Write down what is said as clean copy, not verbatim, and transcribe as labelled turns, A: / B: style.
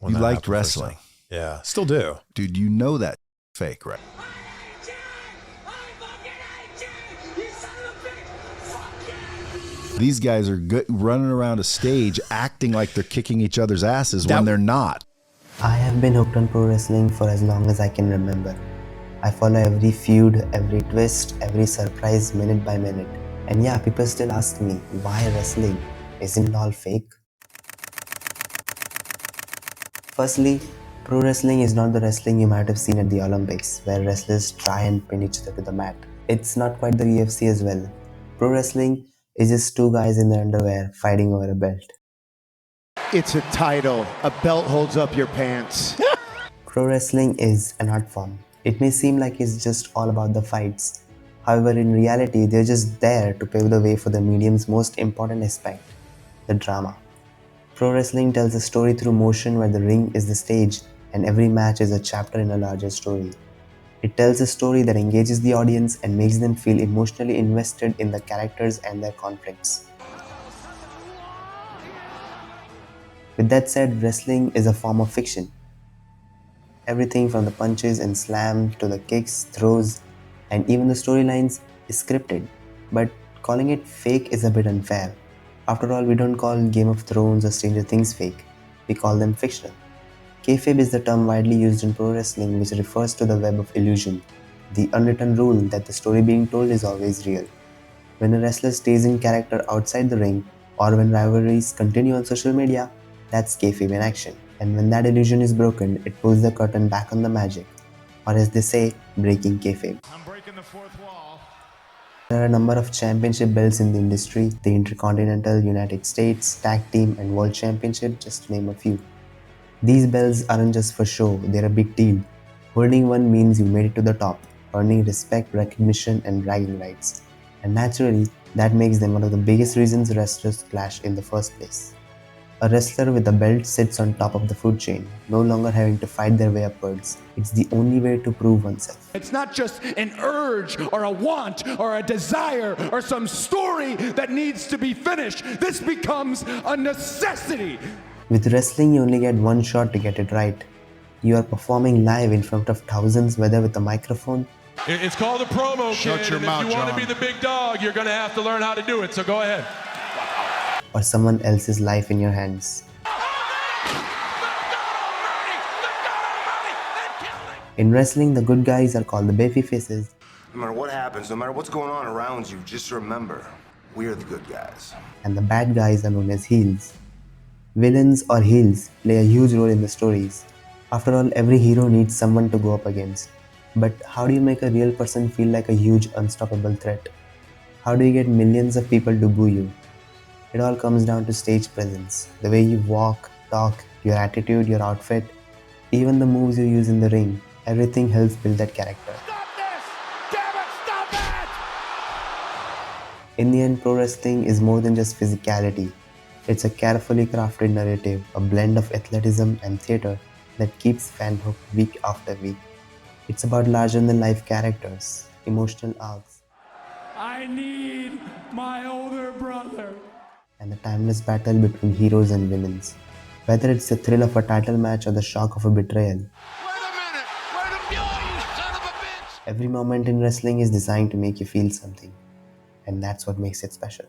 A: when
B: You
A: that
B: liked
A: happened first
B: wrestling.
A: time. Yeah, still do.
B: Dude, you know that fake, right? These guys are good, running around a stage acting like they're kicking each other's asses when they're not.
C: I have been hooked on pro wrestling for as long as I can remember. I follow every feud, every twist, every surprise minute by minute. And yeah, people still ask me, why wrestling? Isn't it all fake? Firstly, pro wrestling is not the wrestling you might have seen at the Olympics, where wrestlers try and pin each other to the mat. It's not quite the UFC as well. Pro wrestling is just two guys in their underwear fighting over a belt.
D: It's a title. A belt holds up your pants.
C: Pro wrestling is an art form. It may seem like it's just all about the fights. However, in reality, they're just there to pave the way for the medium's most important aspect, the drama. Pro wrestling tells a story through motion where the ring is the stage and every match is a chapter in a larger story. It tells a story that engages the audience and makes them feel emotionally invested in the characters and their conflicts. With that said, wrestling is a form of fiction. Everything from the punches and slams to the kicks, throws, and even the storylines is scripted. But calling it fake is a bit unfair. After all, we don't call Game of Thrones or Stranger Things fake, we call them fictional. Kayfabe is the term widely used in pro wrestling which refers to the web of illusion, the unwritten rule that the story being told is always real. When a wrestler stays in character outside the ring, or when rivalries continue on social media, that's kayfabe in action. And when that illusion is broken, it pulls the curtain back on the magic, or as they say, breaking kayfabe.
D: I'm breaking the fourth wall.
C: There are a number of championship belts in the industry, the Intercontinental, United States, Tag Team, and World Championship, just to name a few. These belts aren't just for show, they're a big deal. Holding one means you made it to the top, earning respect, recognition, and bragging rights. And naturally, that makes them one of the biggest reasons wrestlers clash in the first place. A wrestler with a belt sits on top of the food chain, no longer having to fight their way upwards. It's the only way to prove oneself.
E: It's not just an urge or a want or a desire or some story that needs to be finished. This becomes a necessity.
C: With wrestling, you only get one shot to get it right. You are performing live in front of thousands, whether with a microphone.
E: It's called a promo,
D: Shut
E: kid,
D: your
E: and
D: mouth,
E: if you want to
D: John.
E: be the big dog, you're going to have to learn how to do it, so go ahead.
C: Or someone else's life in your hands. In wrestling, the good guys are called the babyfaces,
F: No matter what happens, no matter what's going on around you, just remember, we're the good guys.
C: and the bad guys are known as heels. Villains or heels play a huge role in the stories. After all, every hero needs someone to go up against. But how do you make a real person feel like a huge, unstoppable threat? How do you get millions of people to boo you? It all comes down to stage presence. The way you walk, talk, your attitude, your outfit, even the moves you use in the ring. Everything helps build that character.
E: Stop this! Damn it, stop it!
C: In the end, pro wrestling is more than just physicality. It's a carefully crafted narrative, a blend of athleticism and theater that keeps fans hooked week after week. It's about larger-than-life characters, emotional arcs,
E: I need my older brother.
C: and the timeless battle between heroes and villains. Whether it's the thrill of a title match or the shock of a betrayal,
G: Wait a minute! Where the fuel, you son of a bitch!
C: every moment in wrestling is designed to make you feel something, and that's what makes it special.